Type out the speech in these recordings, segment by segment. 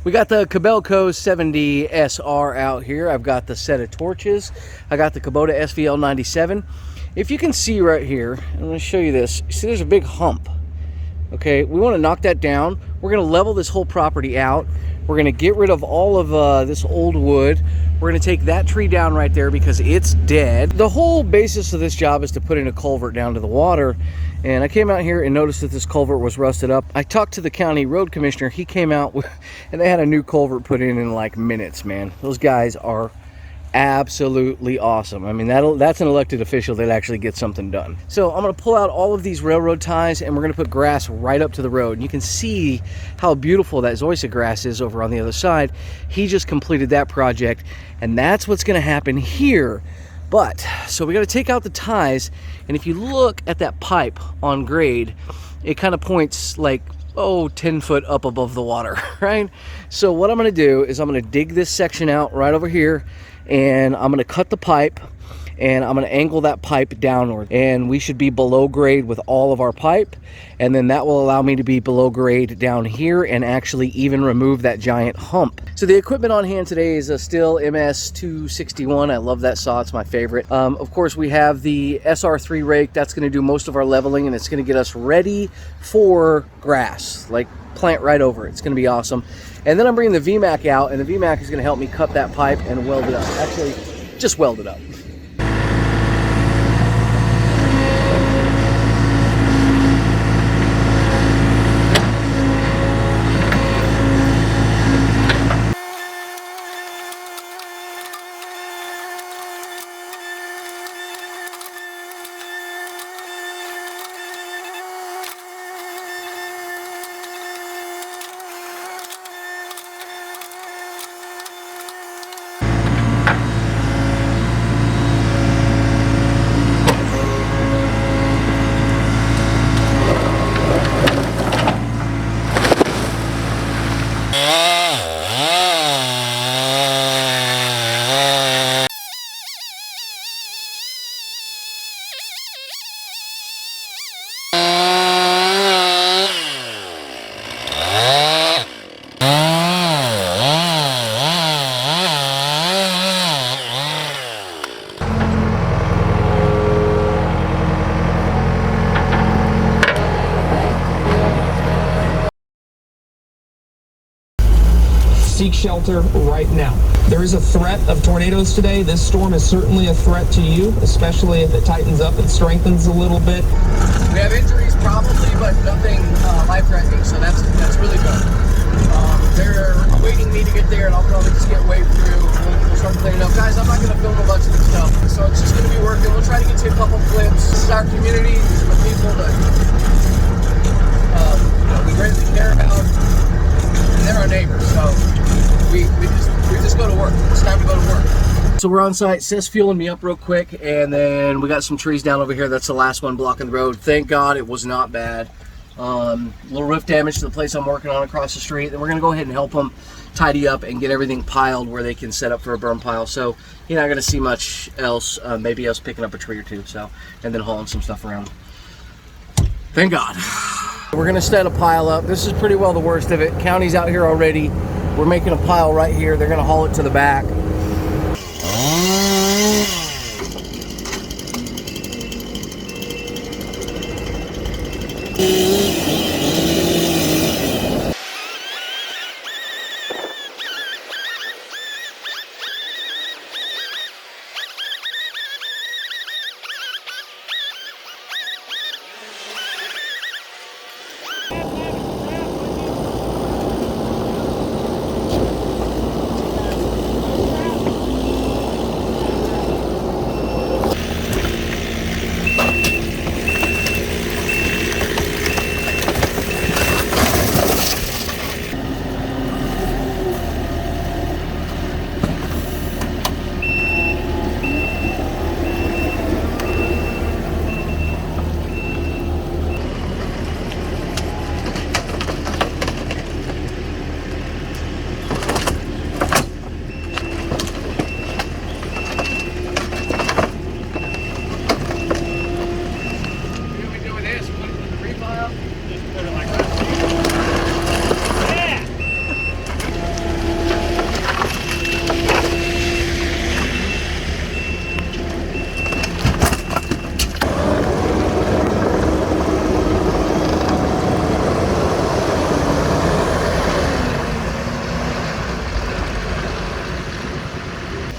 We got the Cabelco 70 SR out here. I've got the set of torches. I got the Kubota SVL97. If you can see right here, I'm going to show you this. You see there's a big hump. Okay, we want to knock that down. We're going to level this whole property out. We're going to get rid of all of this old wood. We're going to take that tree down right there because it's dead. The whole basis of this job is to put in a culvert down to the water. And I came out here and noticed that this culvert was rusted up. I talked to the county road commissioner. He came out and they had a new culvert put in like minutes, man. Those guys are absolutely awesome. I mean, that's an elected official that actually gets something done. So I'm going to pull out all of these railroad ties and we're going to put grass right up to the road. And you can see how beautiful that zoysia grass is over on the other side. He just completed that project and that's what's going to happen here. But so we got to take out the ties, and if you look at that pipe on grade, it kind of points like 10 foot up above the water, right? So what I'm going to do is I'm going to dig this section out right over here, and I'm going to cut the pipe, and I'm going to angle that pipe downward, and we should be below grade with all of our pipe, and then that will allow me to be below grade down here and actually even remove that giant hump. So the equipment on hand today is a Stihl MS261. I love that saw, it's my favorite. Of course, we have the SR3 rake. That's going to do most of our leveling, and it's going to get us ready for grass, like plant right over it. It's going to be awesome. And then I'm bringing the Vmac out, and the Vmac is going to help me cut that pipe and weld it up. Actually, just weld it up. Seek shelter right now. There is a threat of tornadoes today. This storm is certainly a threat to you, especially if it tightens up and strengthens a little bit. We have injuries probably, but nothing life-threatening, so that's really good. They're awaiting me to get there, and I'll probably just get way through. We'll start cleaning up. Guys, I'm not going to film a bunch of this stuff, so it's just going to be working. We'll try to get you a couple clips. This is our community. These are the people that we greatly care about, and they're our neighbors, so we just go to work. It's time to go to work. So we're on site. Seth's fueling me up real quick, and then we got some trees down over here. That's the last one blocking the road. Thank God it was not bad. Little roof damage to the place I'm working on across the street. Then we're going to go ahead and help them tidy up and get everything piled where they can set up for a burn pile. So you're not going to see much else. Maybe us picking up a tree or two. So, and then hauling some stuff around. Thank God. We're going to set a pile up. This is pretty well the worst of it. County's out here already. We're making a pile right here. They're going to haul it to the back.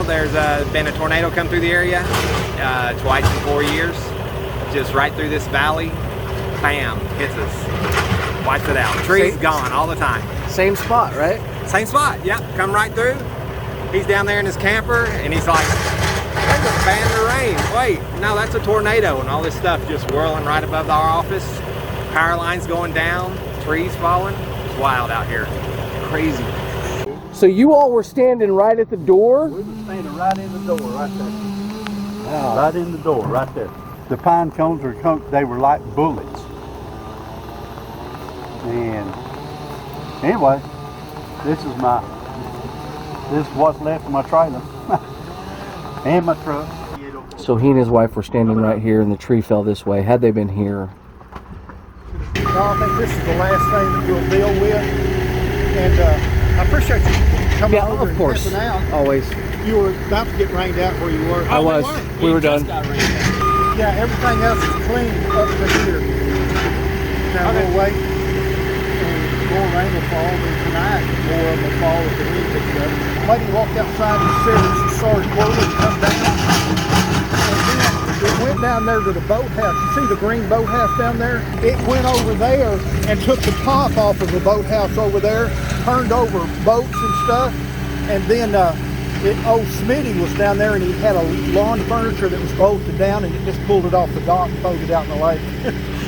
there's been a tornado come through the area twice in 4 years. Just right through this valley, bam, hits us, wipes it out. Trees gone all the time. Same spot, right? Same spot, yep, come right through. He's down there in his camper and he's like, there's a band of rain. Wait, no, that's a tornado, and all this stuff just whirling right above our office. Power lines going down, trees falling. It's wild out here. Crazy. So you all were standing right at the door? We were standing right in the door, right there. Wow. Right in the door, right there. The pine cones they were like bullets. And anyway, this is what's left of my trailer and my truck. So he and his wife were standing right here and the tree fell this way. Had they been here? No, I think this is the last thing that you'll deal with. And I appreciate you coming over of course. and helping out. Always. You were about to get rained out where you were. I was. We were done. Yeah, everything else is clean up to here. Now we'll wait and more rain will fall, and tonight more of them will fall if the wind picks up. Lady walked outside and said that she saw it whirl and come down. And then it went down there to the boathouse. You see the green boathouse down there? It went over there and took the top off of the boathouse over there, turned over boats and stuff, and then old Smitty was down there and he had a lawn furniture that was bolted down and it just pulled it off the dock and thrown it out in the lake.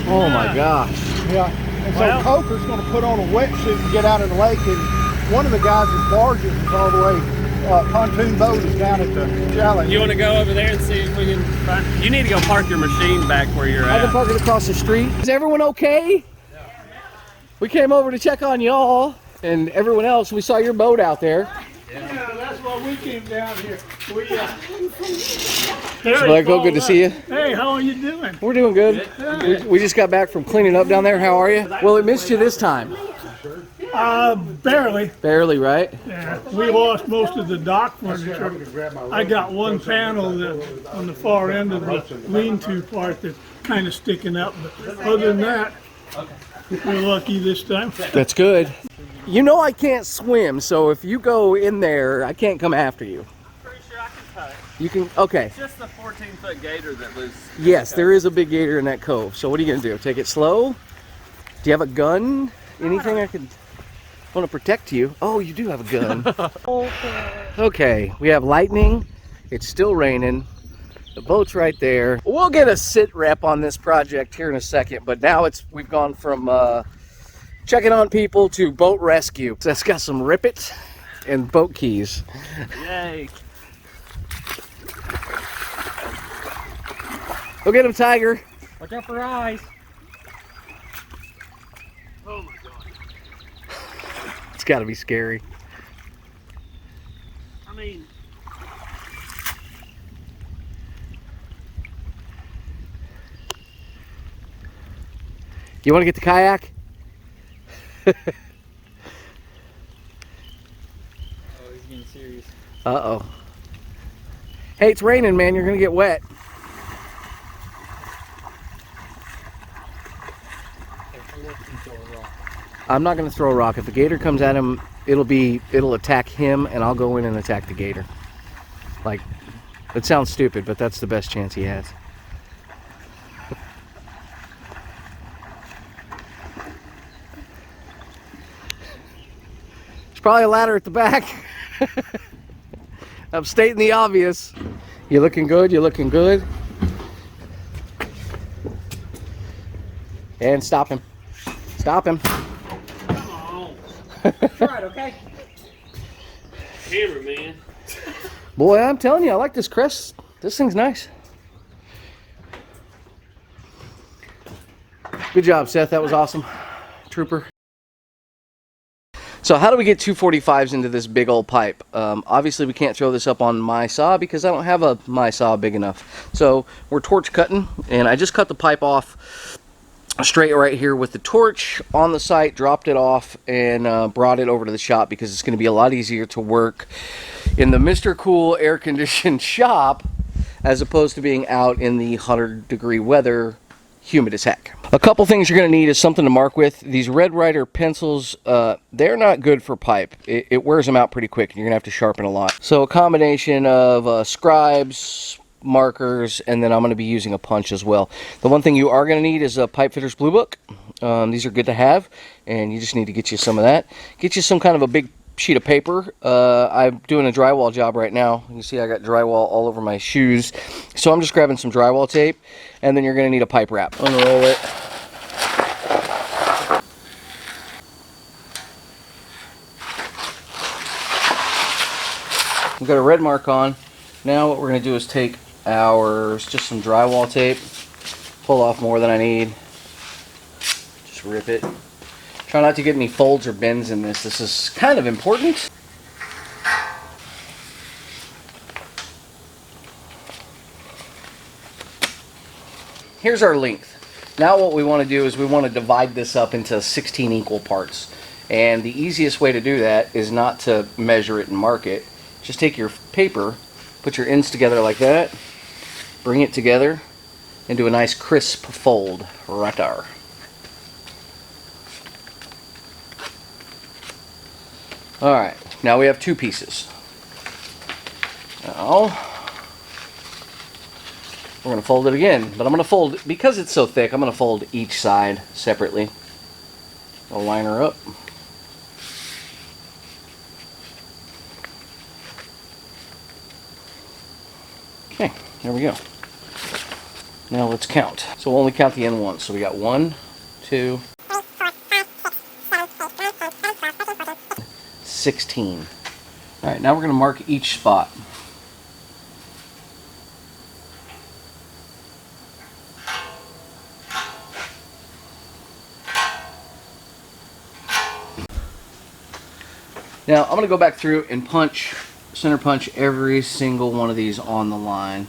Oh my gosh. Yeah, and so Coker's going to put on a wetsuit and get out in the lake, and one of the guys' barges is all the way, pontoon boat is down at the chalet. You want to go over there and see if we can find... You need to go park your machine back where you're I at. can park it across the street. Is everyone okay? We came over to check on y'all and everyone else. We saw your boat out there. Yeah, that's why we came down here. Blacko, good to see you. Hey, how are you doing? We're doing good. We just got back from cleaning up down there. How are you? Well, it missed you this time. Barely. Barely, right? Yeah, we lost most of the dock furniture. I got one panel that on the far end of the lean-to part that's kind of sticking up, but other than that, we're lucky this time. That's good. You know I can't swim, so if you go in there, I can't come after you. Pretty sure I can touch. You can, okay. It's just the 14-foot gator that lives. Yes, there is a big gator in that cove. So what are you gonna do? Take it slow? Do you have a gun? Anything I could want to protect you? Oh, you do have a gun. Okay, we have lightning. It's still raining. The boat's right there. We'll get a sit rep on this project here in a second, but now we've gone from checking on people to boat rescue. So that's got some rippet and boat keys. Yay. Go get him, Tiger. Watch out for your eyes. Oh my god. It's got to be scary. I mean... You want to get the kayak? Oh, he's getting serious. Uh-oh. Hey, it's raining, man. You're going to get wet. I'm not going to throw a rock. If the gator comes at him, it'll attack him, and I'll go in and attack the gator. Like, it sounds stupid, but that's the best chance he has. There's probably a ladder at the back. I'm stating the obvious. You looking good? You looking good? And stop him. Stop him. Come on. Try it, okay? Cameraman. Boy, I'm telling you, I like this crest. This thing's nice. Good job, Seth. That was awesome. Trooper. So how do we get 245s into this big old pipe? Obviously, we can't throw this up on my saw because I don't have a my saw big enough. So we're torch cutting, and I just cut the pipe off straight right here with the torch on the site, dropped it off, and brought it over to the shop because it's going to be a lot easier to work in the Mr. Cool air-conditioned shop as opposed to being out in the 100-degree weather humid as heck. A couple things you're going to need is something to mark with. These Red Ryder pencils, they're not good for pipe. It wears them out pretty quick, and you're going to have to sharpen a lot. So a combination of scribes, markers, and then I'm going to be using a punch as well. The one thing you are going to need is a pipe fitter's blue book. These are good to have, and you just need to get you some of that. Get you some kind of a big sheet of paper. I'm doing a drywall job right now. You can see I got drywall all over my shoes, so I'm just grabbing some drywall tape, and then you're going to need a pipe wrap. Unroll it. We've got a red mark on. Now what we're going to do is take just some drywall tape, pull off more than I need, just rip it. Try not to get any folds or bends in this. This is kind of important. Here's our length. Now what we want to do is we want to divide this up into 16 equal parts. And the easiest way to do that is not to measure it and mark it. Just take your paper, put your ends together like that, bring it together, and do a nice crisp fold right there. Alright, now we have two pieces. Now, we're going to fold it again, but I'm going to fold, because it's so thick, I'm going to fold each side separately. I'll line her up. Okay, there we go. Now let's count. So we'll only count the end once. So we got 1, 2, 16. Alright, now we're going to mark each spot. Now I'm going to go back through and center punch every single one of these on the line.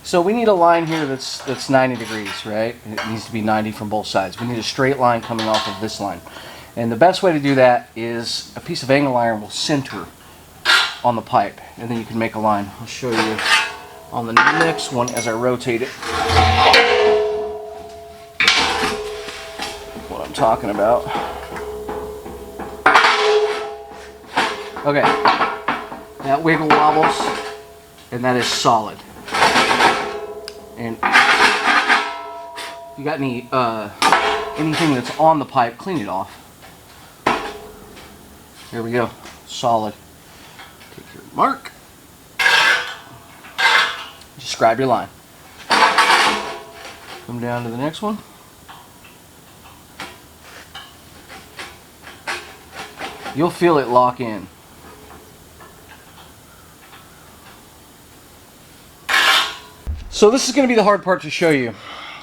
So we need a line here that's 90 degrees, right? It needs to be 90 from both sides. We need a straight line coming off of this line. And the best way to do that is a piece of angle iron will center on the pipe, and then you can make a line. I'll show you on the next one as I rotate it what I'm talking about. Okay, that wiggle wobbles, and that is solid. And if you got anything that's on the pipe, clean it off. Here we go, solid. Take your mark, just scribe your line. Come down to the next one. You'll feel it lock in. So this is going to be the hard part to show you.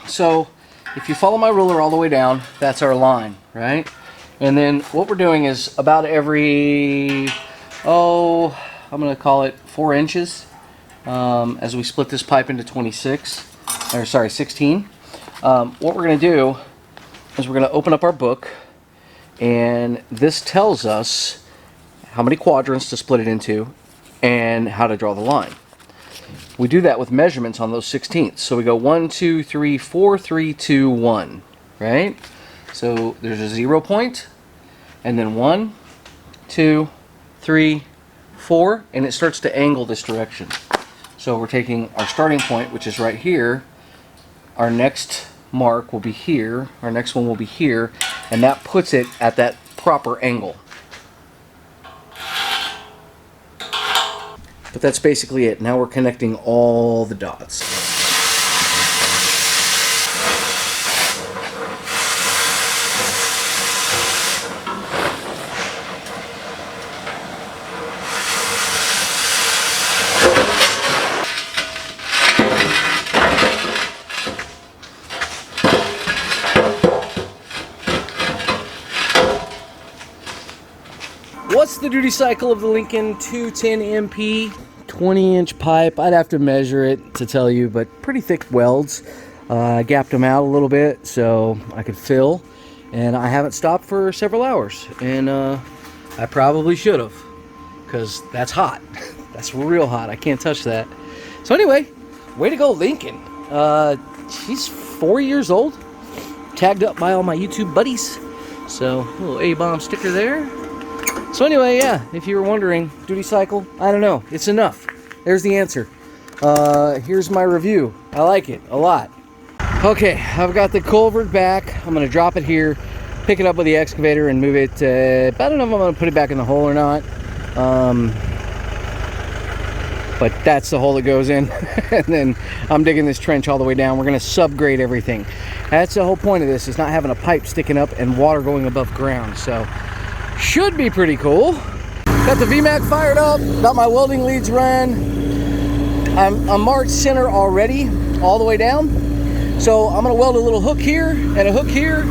So if you follow my ruler all the way down, that's our line, right? And then what we're doing is about every, I'm going to call it 4 inches, as we split this pipe into 16. What we're going to do is we're going to open up our book, and this tells us how many quadrants to split it into and how to draw the line. We do that with measurements on those 16ths. So we go 1, 2, 3, 4, 3, 2, 1, right? So there's a 0 point, and then 1, 2, 3, 4, and it starts to angle this direction. So we're taking our starting point, which is right here. Our next mark will be here. Our next one will be here, and that puts it at that proper angle. But that's basically it. Now we're connecting all the dots. What's the duty cycle of the Lincoln 210 MP? 20-inch pipe. I'd have to measure it to tell you, but pretty thick welds. I gapped them out a little bit so I could fill, and I haven't stopped for several hours, and I probably should have, because that's hot. That's real hot. I can't touch that. So anyway, way to go, Lincoln. She's 4 years old, tagged up by all my YouTube buddies. So a little A-bomb sticker there. So anyway, yeah, if you were wondering, duty cycle, I don't know, it's enough. There's the answer. Here's my review. I like it a lot. Okay, I've got the culvert back. I'm gonna drop it here, pick it up with the excavator and move it. I don't know if I'm gonna put it back in the hole or not. But that's the hole that goes in. And then I'm digging this trench all the way down. We're gonna subgrade everything. That's the whole point of this, is not having a pipe sticking up and water going above ground. So, should be pretty cool. Got the Vmac fired up, got my welding leads run. I'm marked center already, all the way down. So I'm gonna weld a little hook here and a hook here.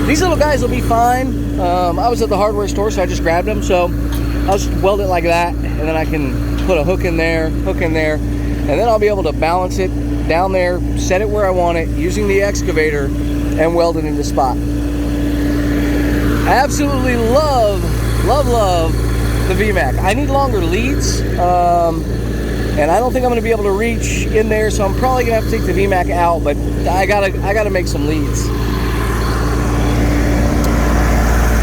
These little guys will be fine. I was at the hardware store, so I just grabbed them. So I'll just weld it like that, and then I can put a hook in there, and then I'll be able to balance it down there, set it where I want it, using the excavator, and weld it into spot. I absolutely love the Vmac. I need longer leads, and I don't think I'm going to be able to reach in there, so I'm probably going to have to take the Vmac out, but I gotta make some leads.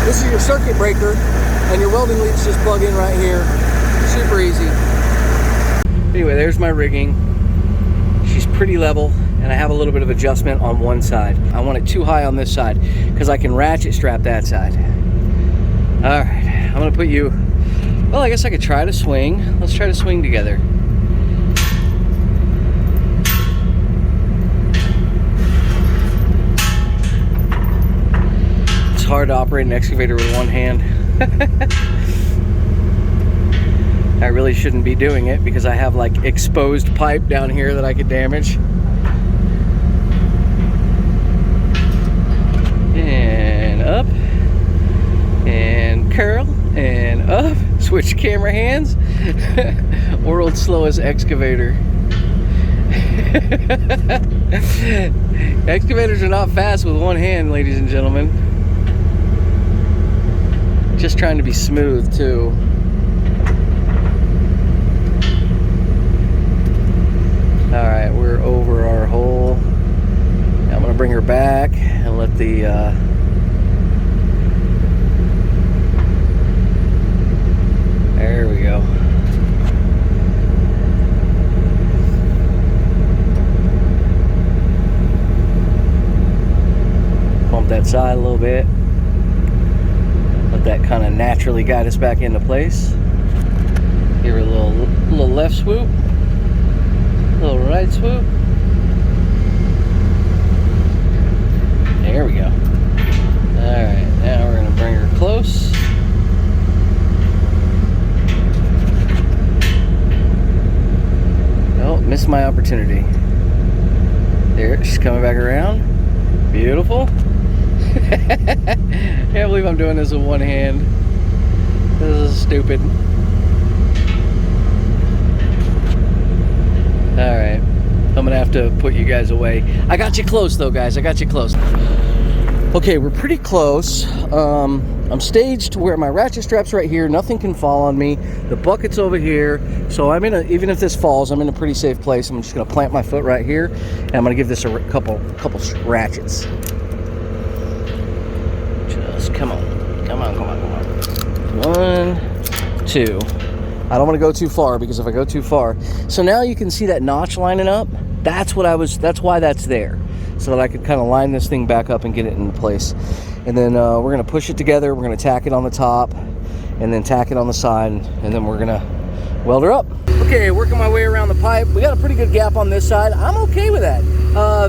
This is your circuit breaker, and your welding leads just plug in right here. Super easy. Anyway, there's my rigging. She's pretty level, and I have a little bit of adjustment on one side. I want it too high on this side because I can ratchet strap that side. All right, I'm gonna put you, well, I guess I could try to swing. Let's try to swing together. It's hard to operate an excavator with one hand. I really shouldn't be doing it because I have like exposed pipe down here that I could damage. And up, and curl, and up. Switch camera hands. World's slowest excavator. Excavators are not fast with one hand, ladies and gentlemen. Just trying to be smooth too. Alright, we're over our hole. Now I'm going to bring her back and let the there we go. Pump that side a little bit. Let that kind of naturally guide us back into place. Give her a little left swoop. Little right swoop. There we go. Alright, now we're going to bring her close. Oh, missed my opportunity. There, she's coming back around. Beautiful. Can't believe I'm doing this with one hand. This is stupid. Alright, I'm gonna have to put you guys away. I got you close though, guys. I got you close. Okay, we're pretty close. I'm staged where my ratchet strap's right here. Nothing can fall on me. The bucket's over here. So I'm in a, even if this falls, I'm in a pretty safe place. I'm just gonna plant my foot right here, and I'm gonna give this a couple ratchets. Just come on. 1, 2. I don't want to go too far, because if I go too far, so now you can see that notch lining up. That's why that's there, so that I could kind of line this thing back up and get it into place. And then we're gonna push it together. We're gonna tack it on the top, and then tack it on the side, and then we're gonna weld her up. Okay, working my way around the pipe. We got a pretty good gap on this side. I'm okay with that.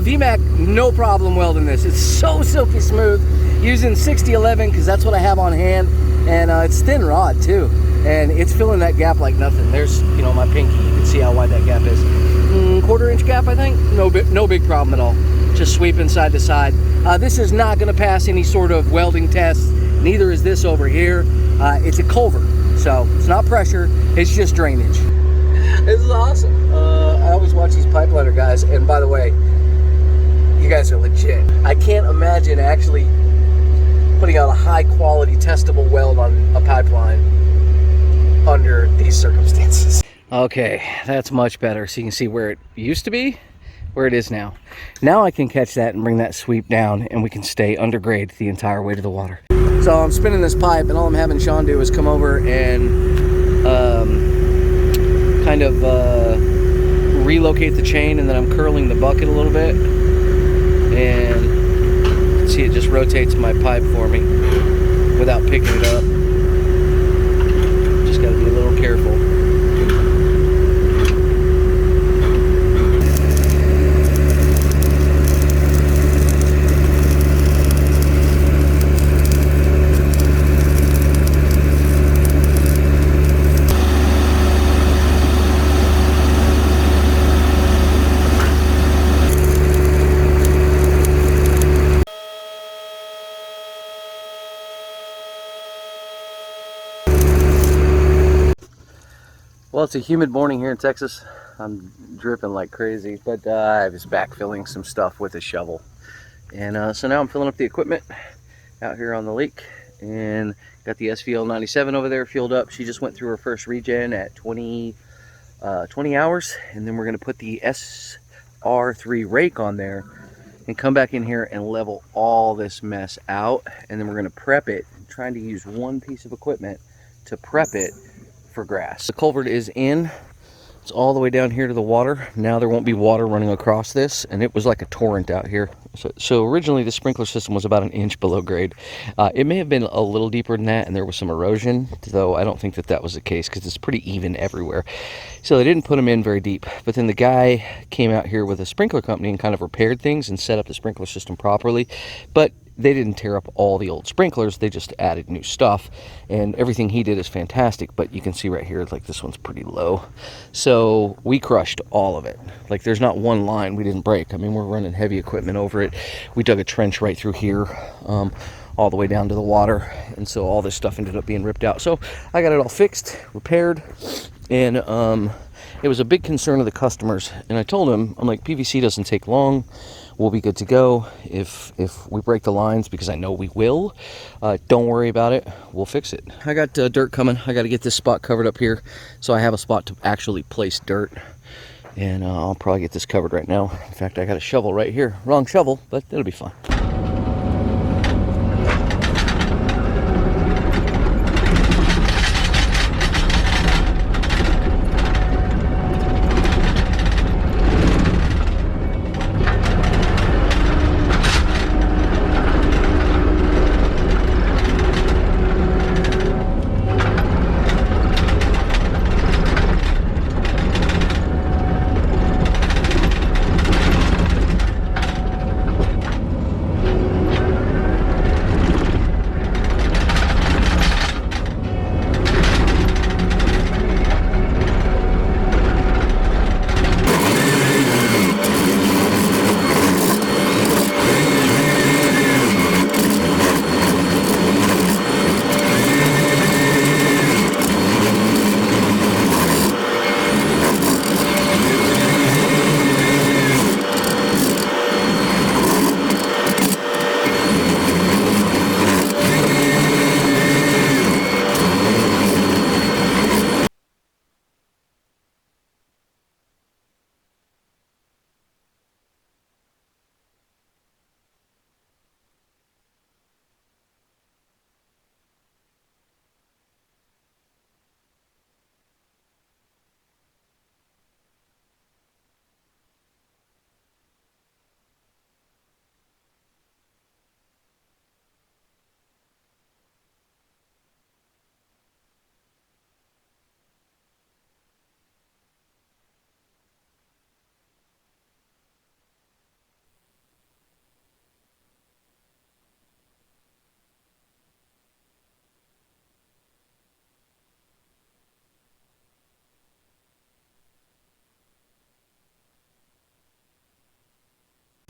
Vmac, no problem welding this. It's so silky smooth. Using 6011 because that's what I have on hand, and it's thin rod too, and it's filling that gap like nothing. There's, you know, my pinky. You can see how wide that gap is. 1/4 inch gap, I think. No big problem at all. Just sweeping side to side. This is not going to pass any sort of welding test. Neither is this over here. It's a culvert, so it's not pressure. It's just drainage. This is awesome. I always watch these pipe liner guys, and by the way, You guys are legit. I can't imagine actually putting out a high quality testable weld on a pipeline under these circumstances. Okay, that's much better. So you can see where it used to be, where it is now. Now I can catch that and bring that sweep down, and we can stay under grade the entire way to the water. So I'm spinning this pipe, and all I'm having Sean do is come over and kind of relocate the chain, and then I'm curling the bucket a little bit, and you can see it just rotates my pipe for me without picking it up. Just got to be a little careful. Well, it's a humid morning here in Texas. I'm dripping like crazy, but I was backfilling some stuff with a shovel. And so now I'm filling up the equipment out here on the lake, and got the svl97 over there fueled up. She just went through her first regen at 20 hours, and then we're gonna put the SR3 rake on there and come back in here and level all this mess out, and then we're gonna prep it. I'm trying to use one piece of equipment to prep it for grass. The culvert is in. It's all the way down here to the water. Now there won't be water running across this, and it was like a torrent out here. So originally the sprinkler system was about an inch below grade. It may have been a little deeper than that, and there was some erosion, though I don't think that that was the case because it's pretty even everywhere. So they didn't put them in very deep. But then the guy came out here with a sprinkler company and kind of repaired things and set up the sprinkler system properly. But they didn't tear up all the old sprinklers, they just added new stuff, and everything he did is fantastic. But you can see right here, like, this one's pretty low, so we crushed all of it. Like, there's not one line we didn't break. I mean, we're running heavy equipment over it. We dug a trench right through here, all the way down to the water, and so all this stuff ended up being ripped out. So I got it all fixed, repaired, and it was a big concern of the customers, and I told him, I'm like, PVC doesn't take long. We'll be good to go. If we break the lines, because I know we will, don't worry about it. We'll fix it. I got dirt coming. I got to get this spot covered up here, so I have a spot to actually place dirt, and I'll probably get this covered right now. In fact, I got a shovel right here. Wrong shovel, but it'll be fine.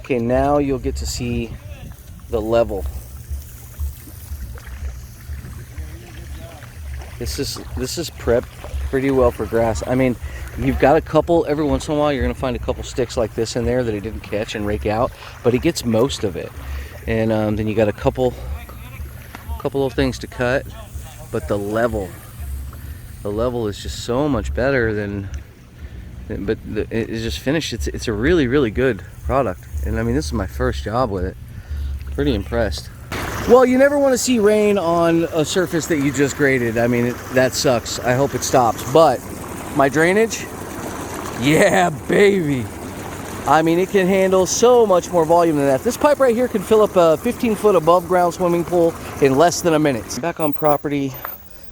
Okay, now you'll get to see the level. This is prep pretty well for grass. I mean, you've got a couple, every once in a while you're going to find a couple sticks like this in there that he didn't catch and rake out, but he gets most of it. And then you got a couple of things to cut, but the level is just so much better than, but it's just finished. It's a really, really good product. And I mean, this is my first job with it. Pretty impressed. Well, you never want to see rain on a surface that you just graded. I mean, that sucks. I hope it stops. But my drainage, yeah, baby. I mean, it can handle so much more volume than that. This pipe right here can fill up a 15-foot above ground swimming pool in less than a minute. Back on property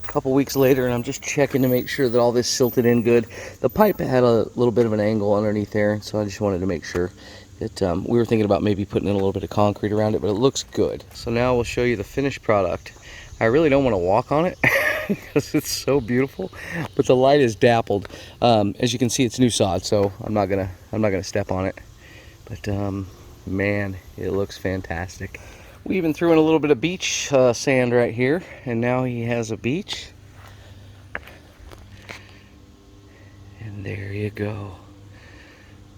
a couple weeks later, and I'm just checking to make sure that all this silted in good. The pipe had a little bit of an angle underneath there, so I just wanted to make sure that we were thinking about maybe putting in a little bit of concrete around it, but it looks good. So now we'll show you the finished product. I really don't want to walk on it because it's so beautiful, but the light is dappled. As you can see, it's new sod, so I'm not gonna step on it. But man, it looks fantastic. We even threw in a little bit of beach sand right here, and now he has a beach. And there you go.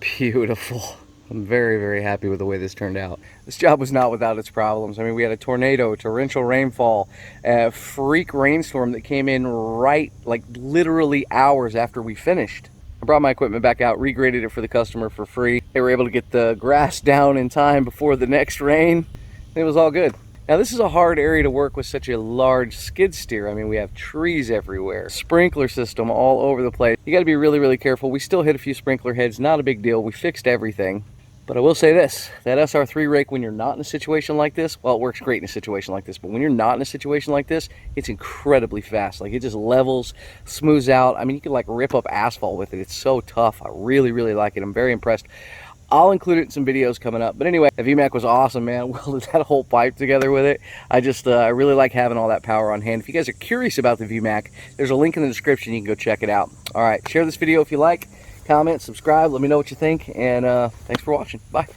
Beautiful. I'm very, very happy with the way this turned out. This job was not without its problems. I mean, we had a tornado, torrential rainfall, a freak rainstorm that came in right, like literally hours after we finished. I brought my equipment back out, regraded it for the customer for free. They were able to get the grass down in time before the next rain. It was all good. Now, this is a hard area to work with such a large skid steer. I mean, we have trees everywhere, sprinkler system all over the place. You got to be really, really careful. We still hit a few sprinkler heads, not a big deal. We fixed everything. But I will say this, that SR3 rake, when you're not in a situation like this, well, it works great in a situation like this, but when you're not in a situation like this, it's incredibly fast. Like, it just levels, smooths out. I mean, you can like rip up asphalt with it. It's so tough. I really, really like it. I'm very impressed. I'll include it in some videos coming up. But anyway, the Vmac was awesome, man. Welded that whole pipe together with it. I really like having all that power on hand. If you guys are curious about the Vmac, there's a link in the description. You can go check it out. All right, share this video if you like. Comment, subscribe, let me know what you think, and thanks for watching. Bye.